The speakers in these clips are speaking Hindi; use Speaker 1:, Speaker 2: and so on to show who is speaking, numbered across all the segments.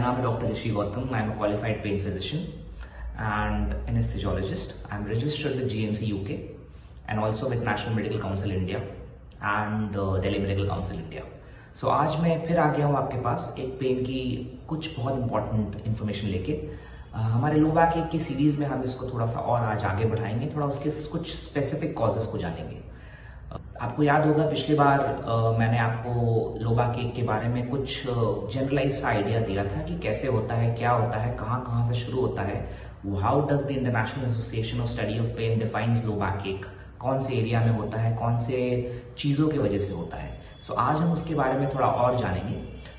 Speaker 1: नाम है doctor Rishi Gautam. I am a qualified pain physician and anesthesiologist. I'm registered with GMC UK and also with National Medical Council India and Delhi Medical Council India. So आज मैं फिर आ गया हूँ आपके पास एक पेन की कुछ बहुत इंपॉर्टेंट इन्फॉर्मेशन लेके. हमारे लो बैक एक की सीरीज में हम इसको थोड़ा सा और आज आगे बढ़ाएंगे, थोड़ा उसके कुछ स्पेसिफिक कॉजेस को जानेंगे. आपको याद होगा पिछली बार मैंने आपको लो बैक एक के बारे में कुछ जनरलाइज आइडिया दिया था कि कैसे होता है, क्या होता है, कहाँ से शुरू होता है. How does the international association of study of pain defines low back ache, कौन से एरिया में होता है, कौन से चीज़ों की वजह से होता है. सो आज हम उसके बारे में थोड़ा और जानेंगे.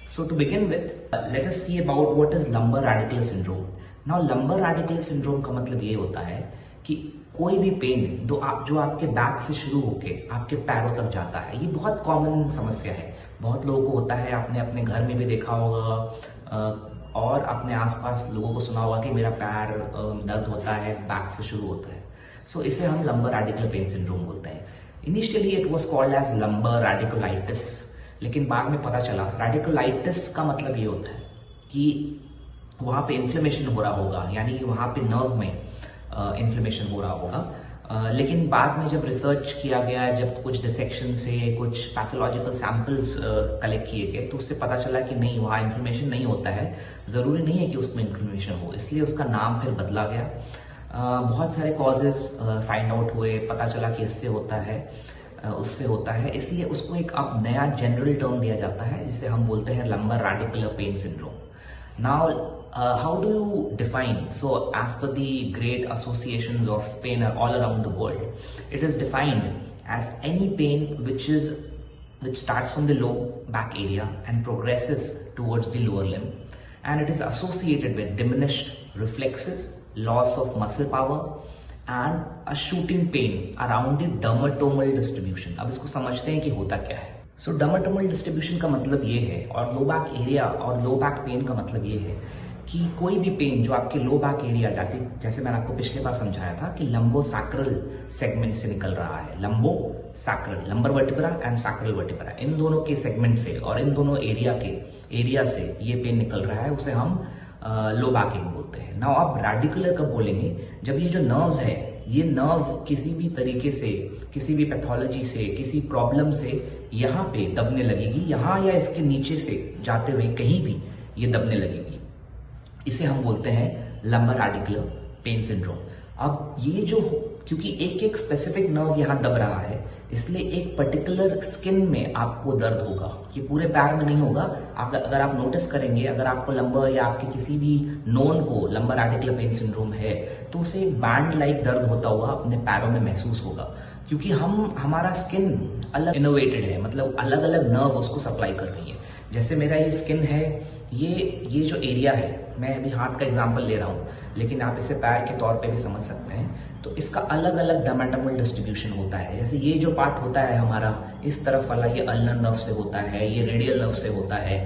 Speaker 1: So to begin with let us see about what is lumbar radicular syndrome. Now lumbar radicular syndrome का मतलब ये होता है कि कोई भी पेन जो आपके बैक से शुरू होके आपके पैरों तक जाता है. ये बहुत कॉमन समस्या है, बहुत लोगों को होता है. आपने अपने घर में भी देखा होगा और अपने आसपास लोगों को सुना होगा कि मेरा पैर दर्द होता है, बैक से शुरू होता है. सो इसे हम लंबर रैडिकुलर पेन सिंड्रोम बोलते हैं. Initially it was called as lumbar radiculitis, लेकिन बाद में पता चला रैडिकुलाइटिस का मतलब ये होता है कि वहाँ पे इन्फ्लेमेशन हो रहा होगा, यानी कि वहाँ पे नर्व में इन्फ्लेमेशन हो रहा होगा. लेकिन बाद में जब रिसर्च किया गया, जब कुछ डिसेक्शन से कुछ पैथोलॉजिकल सैंपल्स कलेक्ट किए गए, तो उससे पता चला कि नहीं, वहाँ इन्फ्लेमेशन नहीं होता है. ज़रूरी नहीं है कि उसमें इन्फ्लेमेशन हो, इसलिए उसका नाम फिर बदला गया. बहुत सारे कॉजेज फाइंड आउट हुए, पता चला कि इससे होता है, उससे होता है, इसलिए उसको एक अब नया जनरल टर्म दिया जाता है जिसे हम बोलते हैं lumbar radicular pain syndrome. Now how do you define? So as per the great associations of pain all around the world, it is defined as any pain which starts from the low back area and progresses towards the lower limb, and it is associated with diminished reflexes, loss of muscle power and a shooting pain around the dermatomal distribution. अब इसको समझते हैं कि होता क्या है. सो डर्मेटोमल डिस्ट्रीब्यूशन का मतलब ये है, और लो बैक एरिया और लो बैक पेन का मतलब ये है कि कोई भी पेन जो आपके लो बैक एरिया जाती, जैसे मैंने आपको पिछले बार समझाया था कि लंबो सैक्रल सेगमेंट से निकल रहा है. Lumbosacral, lumbar vertebra and sacral vertebra, इन दोनों के सेगमेंट से और इन दोनों एरिया से ये पेन निकल रहा है, उसे हम लो बैक पेन बोलते हैं. नाउ आप रैडिकुलर कब बोलेंगे? जब ये जो नर्व्स है, ये नर्व किसी भी तरीके से, किसी भी पैथोलॉजी से, किसी प्रॉब्लम से यहाँ पे दबने लगेगी, यहाँ या इसके नीचे से जाते हुए कहीं भी ये दबने लगेगी. इसे हम बोलते हैं लंबर रैडिकुलर पेन सिंड्रोम. अब ये जो, क्योंकि एक एक स्पेसिफिक नर्व यहाँ दब रहा है, इसलिए एक पर्टिकुलर स्किन में आपको दर्द होगा, ये पूरे पैर में नहीं होगा. अगर आप नोटिस करेंगे, अगर आपको लंबर या आपके किसी भी नोन को लंबर रैडिकुलर पेन सिंड्रोम है, तो उसे एक बैंड लाइक दर्द होता हुआ अपने पैरों में महसूस होगा, क्योंकि हमारा स्किन अलग इनोवेटेड है, मतलब अलग अलग नर्व उसको सप्लाई कर रही है. जैसे मेरा ये स्किन है, ये जो एरिया है, मैं अभी हाथ का एग्जांपल ले रहा हूँ, लेकिन आप इसे पैर के तौर पे भी समझ सकते हैं. तो इसका अलग अलग डर्मेटोमल डिस्ट्रीब्यूशन होता है. जैसे ये जो पार्ट होता है हमारा, इस तरफ वाला, ये अल्नर नर्व से होता है, ये रेडियल नर्व से होता है,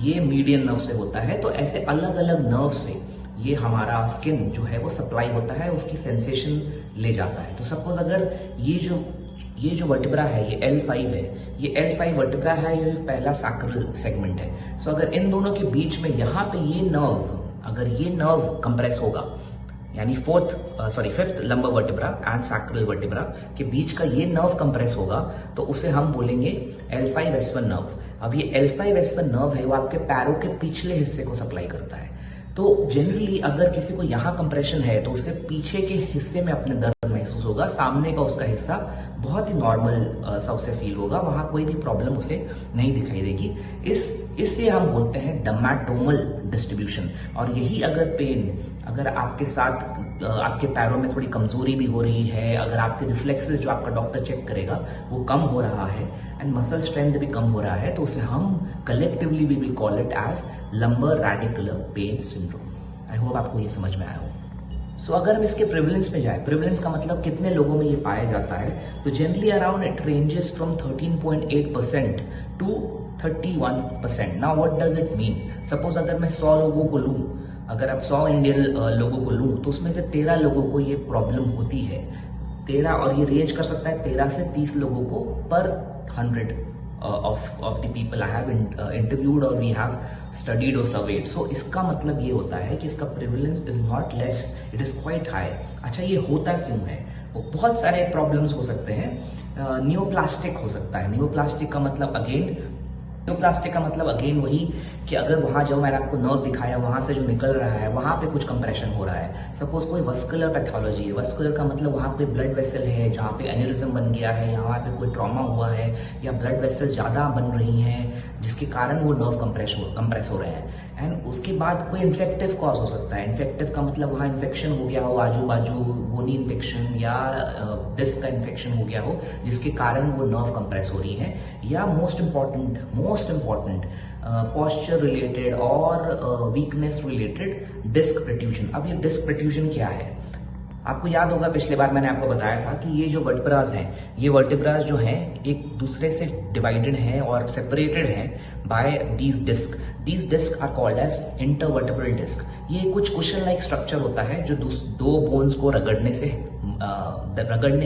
Speaker 1: ये मीडियन नर्व से होता है. तो ऐसे अलग अलग नर्व से ये हमारा स्किन जो है वो सप्लाई होता है, उसकी सेंसेशन ले जाता है. तो सपोज अगर ये जो वर्टिब्रा है, ये L5 है, ये L5 वर्टिब्रा है, ये पहला सैक्रल सेगमेंट है. सो अगर इन दोनों के बीच में यहाँ पे अगर ये नर्व कंप्रेस होगा, यानी fifth lumbar vertebra and sacral vertebra के बीच का ये नर्व कंप्रेस होगा, तो उसे हम बोलेंगे L5S1 नर्व. अब ये L5S1 नर्व है, वो आपके पैरों के पिछले हिस्से को सप्लाई करता है. तो जनरली अगर किसी को यहाँ कंप्रेशन है, तो उसे पीछे के हिस्से में अपने दर्द महसूस होगा, सामने का उसका हिस्सा बहुत ही नॉर्मल सा उसे फील होगा, वहाँ कोई भी प्रॉब्लम उसे नहीं दिखाई देगी. इससे हम बोलते हैं डर्मेटोमल डिस्ट्रीब्यूशन. और यही अगर आपके साथ आपके पैरों में थोड़ी कमजोरी भी हो रही है, अगर आपके रिफ्लेक्सेस जो आपका डॉक्टर चेक करेगा वो कम हो रहा है एंड मसल स्ट्रेंथ भी कम हो रहा है, तो उसे हम collectively we will call it as lumbar radicular pain syndrome. I hope आपको ये समझ में आया हो. सो अगर हम इसके प्रिवलेंस में जाए, प्रिवलेंस का मतलब कितने लोगों में ये पाया जाता है, तो generally around it ranges from 13.8% to 31%. Now what does it mean? Suppose अगर मैं 100 लोगों को लूं, अगर आप 100 इंडियन लोगों को लूं, तो उसमें से 13 लोगों को ये प्रॉब्लम होती है. 13, और ये रेंज कर सकता है 13 से 30 लोगों को पर 100 of the people I have interviewed or we have studied or surveyed. So इसका मतलब ये होता है कि इसका prevalence is not less, it is quite high. अच्छा, ये होता क्यों है? बहुत सारे प्रॉब्लम्स हो सकते हैं. नियोप्लास्टिक हो सकता है. नियोप्लास्टिक का मतलब अगेन वही कि अगर वहां जो मैंने आपको नर्व दिखाया वहां से जो निकल रहा है वहां पे कुछ कंप्रेशन हो रहा है. सपोज कोई वस्कुलर पैथोलॉजी है. वस्कुलर का मतलब वहां कोई ब्लड वेसल है जहाँ पे एन्यूरिज्म बन गया है, यहाँ पे कोई ट्रॉमा हुआ है या ब्लड वेसल ज्यादा बन रही हैं जिसके कारण वो नर्व कंप्रेस हो रहे हैं. एंड उसके बाद कोई इन्फेक्टिव कॉज हो सकता है. इन्फेक्टिव का मतलब वहाँ इन्फेक्शन हो गया हो, आजू बाजू बोनी इन्फेक्शन या डिस्क का इन्फेक्शन हो गया हो जिसके कारण वो नर्व कंप्रेस हो रही है. या मोस्ट इम्पॉर्टेंट posture related और weakness related डिस्क प्रोट्रूजन. अब ये डिस्क प्रोट्रूजन क्या है? आपको याद होगा पिछले बार मैंने आपको बताया था कि ये जो वर्टिब्रास हैं, ये वर्टिब्रास जो हैं एक दूसरे से डिवाइडेड हैं और सेपरेटेड हैं by these disc. These disc are called as intervertebral disc. ये कुछ कुशन लाइक स्ट्रक्चर होता है जो दो बोन्स को रगड़ने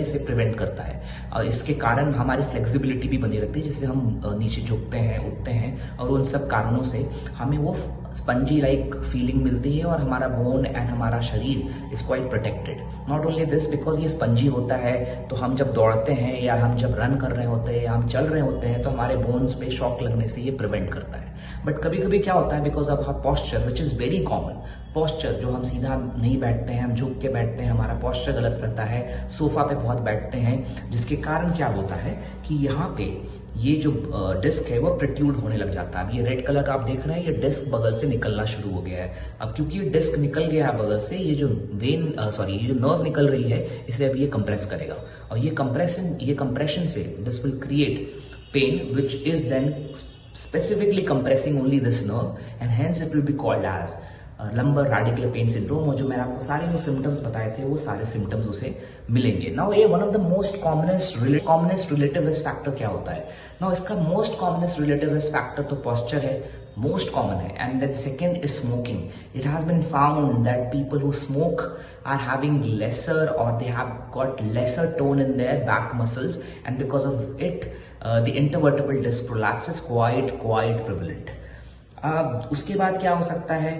Speaker 1: से प्रिवेंट करता है. और इसके कारण हमारी फ्लेक्सिबिलिटी भी बनी रहती है, जिससे हम नीचे झुकते हैं, उठते हैं और उन सब कारणों से हमें वो स्पंजी लाइक फीलिंग मिलती है और हमारा बोन एंड हमारा शरीर is quite protected. Not only this, because ये स्पंजी होता है तो हम जब दौड़ते हैं या हम जब रन कर रहे होते हैं या हम चल रहे होते हैं तो हमारे बोन्स पे शॉक लगने से ये प्रिवेंट करता है. बट कभी कभी क्या होता है, because of our posture which is very common, posture जो हम सीधा नहीं बैठते हैं, हम झुक के बैठते हैं, हमारा पॉस्चर गलत रहता है, सोफा पे बहुत बैठते हैं, जिसके कारण क्या होता है कि यहाँ पे ये जो डिस्क है वो प्रोट्रूड होने लग जाता है. अब ये रेड कलर का आप देख रहे हैं, ये डिस्क बगल से निकलना शुरू हो गया है. अब क्योंकि ये डिस्क निकल गया है बगल से, ये जो ये जो नर्व निकल रही है इसे अभी ये कंप्रेस करेगा और ये कंप्रेशन से this will create pain which is then specifically compressing only this nerve and hence it will be called as lumbar radicular pain syndrome. और जो मैंने आपको सारे जो सिम्टम्स बताए थे वो सारे सिम्टम्स उसे मिलेंगे. नाउ ये one of the most commonest relative risk factor क्या होता है? नाउ इसका most commonest relative risk factor तो पॉस्चर है, most common है, and then second is smoking. It has been found that people who smoke are having lesser or they have got lesser tone in their back muscles and because of it the intervertebral disc prolapse is quite prevalent. उसके बाद क्या हो सकता है,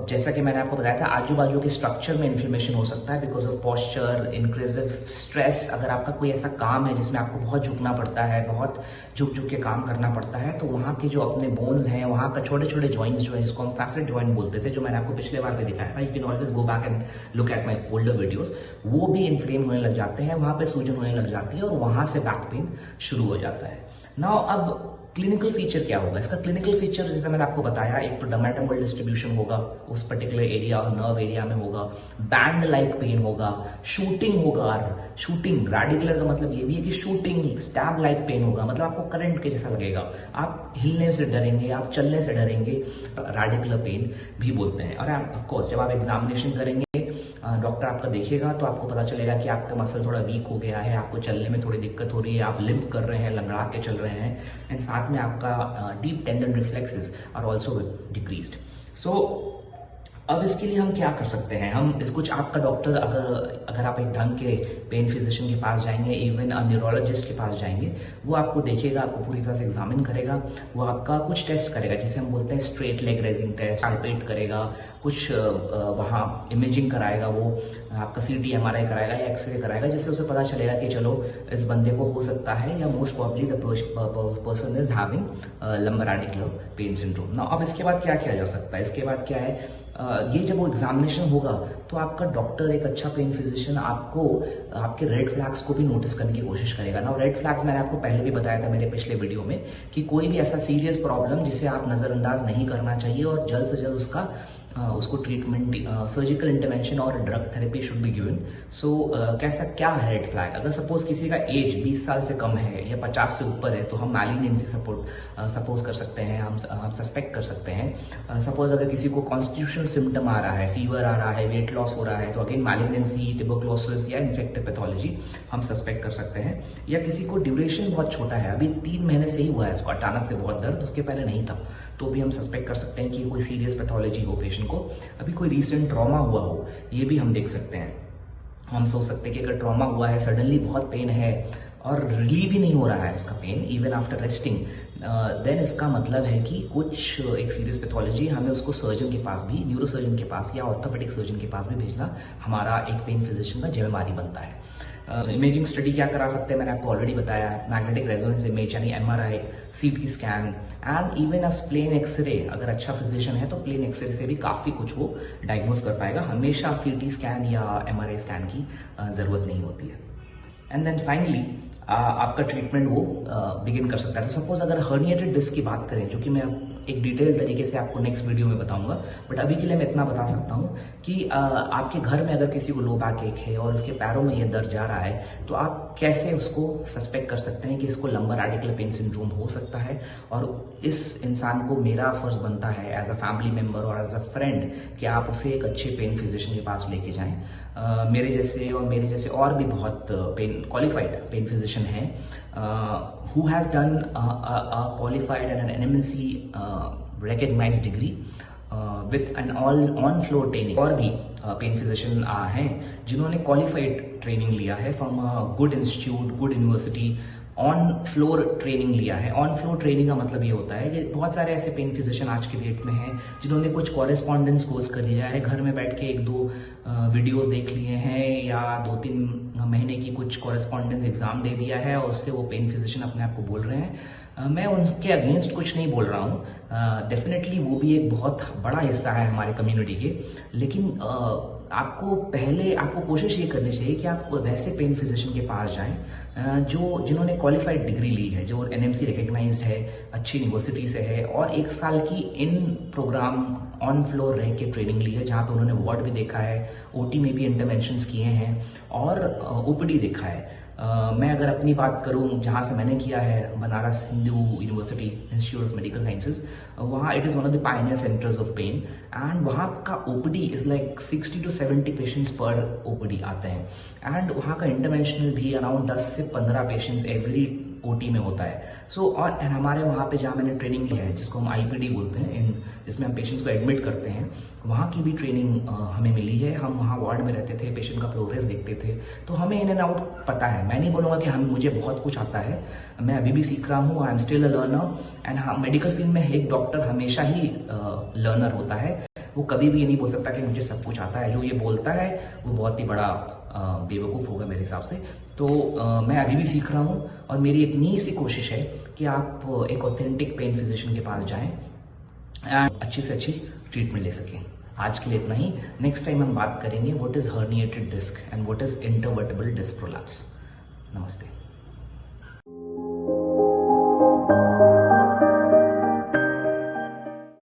Speaker 1: जैसा कि मैंने आपको बताया था आजू बाजू के स्ट्रक्चर में इन्फ्लेमेशन हो सकता है बिकॉज ऑफ पॉस्चर, इंक्रीजिव स्ट्रेस. अगर आपका कोई ऐसा काम है जिसमें आपको बहुत झुकना पड़ता है, बहुत झुक के काम करना पड़ता है, तो वहाँ के जो अपने बोन्स हैं, वहाँ का छोटे छोटे जॉइंट्स जो है जिसको हम फैसेट जॉइंट बोलते थे, जो मैंने आपको पिछले बार पे दिखाया था, you can always go back and look at my older videos, वो भी इन्फ्लेम होने लग जाते हैं, वहाँ पे सूजन होने लग जाती है और वहाँ से बैक पेन शुरू हो जाता है. नाउ अब क्लिनिकल फीचर क्या होगा? इसका क्लिनिकल फीचर जैसे मैंने आपको बताया, एक तो डर्मेटोमल डिस्ट्रीब्यूशन होगा उस पर्टिकुलर एरिया और नर्व एरिया में होगा, बैंड लाइक पेन होगा, शूटिंग होगा. शूटिंग रेडिकुलर का मतलब ये भी है कि शूटिंग स्टैब लाइक पेन होगा, मतलब आपको करंट के जैसा लगेगा, आप हिलने से डरेंगे, आप चलने से डरेंगे, रेडिकुलर पेन भी बोलते हैं. और ऑफ कोर्स जब आप एग्जामिनेशन करेंगे, डॉक्टर आपका देखेगा तो आपको पता चलेगा कि आपका मसल थोड़ा वीक हो गया है, आपको चलने में थोड़ी दिक्कत हो रही है, आप लिम्प कर रहे हैं, लंगड़ा के चल रहे हैं, एंड साथ में आपका deep tendon reflexes are also decreased. So अब इसके लिए हम क्या कर सकते हैं? हम कुछ आपका डॉक्टर, अगर आप एक ढंग के पेन फिजिशियन के पास जाएंगे, इवन अ न्यूरोलॉजिस्ट के पास जाएंगे, वो आपको देखेगा, आपको पूरी तरह से एग्जामिन करेगा, वो आपका कुछ टेस्ट करेगा जिसे हम बोलते हैं straight leg raising test, palpate करेगा, कुछ वहाँ इमेजिंग कराएगा, वो आपका CT MRI कराएगा या एक्सरे कराएगा, जिससे उसे पता चलेगा कि चलो इस बंदे को हो सकता है या most probably the person is having lumbar radicular pain syndrome. Now अब इसके बाद क्या किया जा सकता है? इसके बाद क्या है, ये जब वो एग्जामिनेशन होगा तो आपका डॉक्टर, एक अच्छा पेन फिजिशियन, आपको आपके रेड फ्लैग्स को भी नोटिस करने की कोशिश करेगा. ना रेड फ्लैग्स मैंने आपको पहले भी बताया था मेरे पिछले वीडियो में कि कोई भी ऐसा सीरियस प्रॉब्लम जिसे आप नजरअंदाज नहीं करना चाहिए और जल्द से जल्द उसको ट्रीटमेंट, सर्जिकल इंटरवेंशन और drug therapy should be given. So कैसा क्या है रेड फ्लैग? अगर सपोज किसी का एज 20 साल से कम है या 50 से ऊपर है तो हम मैलिग्नेंसी सपोज कर सकते हैं, हम सस्पेक्ट कर सकते हैं. सपोज अगर किसी को कॉन्स्टिट्यूशनल सिम्टम आ रहा है, फीवर आ रहा है, वेट लॉस हो रहा है, तो अगेन मैलिग्नेंसी, ट्यूबरक्लोसिस या इन्फेक्टिव पैथोलॉजी हम सस्पेक्ट कर सकते हैं. या किसी को ड्यूरेशन बहुत छोटा है, अभी 3 महीने से ही हुआ है उसको अचानक से बहुत दर्द, उसके पहले नहीं था, तो भी हम सस्पेक्ट कर सकते हैं कि कोई सीरियस पैथोलॉजी हो पेशेंट को, अभी कोई रीसेंट ट्रॉमा हुआ हो, ये भी हम देख सकते हैं. हम सोच सकते हैं कि अगर ट्रॉमा हुआ है, सडनली बहुत पेन है और रिलीव ही नहीं हो रहा है उसका pain even after resting, then इसका मतलब है कि कुछ एक सीरियस पैथोलॉजी, हमें उसको सर्जन के पास भी, न्यूरो सर्जन के पास या ऑर्थोपेडिक सर्जन के पास भी भेजना हमारा एक पेन फिजिशियन का जिम्मेवारी बनता है। इमेजिंग स्टडी क्या करा सकते हैं मैंने आपको ऑलरेडी बताया है, मैग्नेटिक रेजोनेंस इमेज यानी MRI, CT scan and even a plain x-ray. अगर अच्छा फिजिशियन है तो प्लेन एक्सरे से भी काफ़ी कुछ वो डायग्नोज कर पाएगा, हमेशा CT स्कैन या MRI स्कैन की ज़रूरत नहीं होती है। एंड देन फाइनली आपका ट्रीटमेंट वो बिगिन कर सकता है। तो सपोज अगर हर्निएटेड डिस्क की बात करें, जो कि मैं एक डिटेल तरीके से आपको नेक्स्ट वीडियो में बताऊंगा, बट अभी के लिए मैं इतना बता सकता हूँ कि आपके घर में अगर किसी को लो बैक एक है और उसके पैरों में ये दर्द जा रहा है, तो आप कैसे उसको सस्पेक्ट कर सकते हैं कि इसको लंबर आर्टिकुलर पेन सिंड्रोम हो सकता है। और इस इंसान को मेरा फर्ज बनता है एज अ फैमिली मेम्बर और एज अ फ्रेंड कि आप उसे एक अच्छे पेन फिजिशियन के पास लेके जाएं। मेरे जैसे और भी बहुत क्वालिफाइड पेन फिजिशियन हैं who has done a qualified and an NMC recognized degree with an on floor training। और भी पेन फिजिशियन हैं जिन्होंने क्वालिफाइड ट्रेनिंग लिया है from a good institute, good university, on floor training लिया है। ऑन फ्लोर ट्रेनिंग का मतलब ये होता है कि बहुत सारे ऐसे पेन फिजिशियन आज के डेट में हैं जिन्होंने कुछ कॉरेस्पॉन्डेंस कोर्स कर लिया है, घर में बैठ के 1-2 वीडियोस देख लिए हैं या 2-3 महीने की कुछ कॉरेस्पॉन्डेंस एग्जाम दे दिया है और उससे वो पेन फिजिशियन अपने आप को बोल रहे हैं। मैं उनके अगेंस्ट कुछ नहीं बोल रहा हूँ, डेफिनेटली वो भी एक बहुत बड़ा हिस्सा है हमारे कम्युनिटी के, लेकिन आपको कोशिश ये करनी चाहिए कि आप वैसे पेन फिजिशियन के पास जाएं जिन्होंने क्वालिफाइड डिग्री ली है, जो NMC रिकग्नाइज्ड है, अच्छी यूनिवर्सिटी से है और 1 साल की इन प्रोग्राम ऑन फ्लोर रह के ट्रेनिंग ली है, जहाँ पे उन्होंने वार्ड भी देखा है, OT में भी इंटरवेंशंस किए हैं और OPD देखा है। मैं अगर अपनी बात करूं जहां से मैंने किया है, Banaras Hindu university institute of medical sciences, वहाँ it is one of the pioneer centres of pain and वहाँ का OPD is like 60 to 70 patients per OPD आते हैं एंड वहाँ का इंटरवेंशनल भी अराउंड 10 से 15 पेशेंट्स एवरी OT में होता है। सो और हमारे वहाँ पे जहाँ मैंने ट्रेनिंग ली है, जिसको हम IPD बोलते हैं, जिसमें हम पेशेंट्स को एडमिट करते हैं, वहाँ की भी ट्रेनिंग हमें मिली है। हम वहाँ वार्ड में रहते थे, पेशेंट का प्रोग्रेस देखते थे, तो हमें इन एंड आउट पता है। मैं नहीं बोलूँगा कि मुझे बहुत कुछ आता है, मैं अभी भी सीख रहा हूँ, I am still a learner and हाँ, मेडिकल फील्ड में एक डॉक्टर हमेशा ही लर्नर होता है। वो कभी भी ये नहीं बोल सकता कि मुझे सब कुछ आता है। जो ये बोलता है वो बहुत ही बड़ा बेवकूफ़ होगा मेरे हिसाब से। तो मैं अभी भी सीख रहा हूँ और मेरी इतनी सी कोशिश है कि आप एक ऑथेंटिक पेन फिजिशियन के पास जाएं एंड अच्छी से अच्छी ट्रीटमेंट ले सकें। आज के लिए इतना ही। नेक्स्ट टाइम हम बात करेंगे what is herniated disc and what is intervertebral disc prolapse. नमस्ते।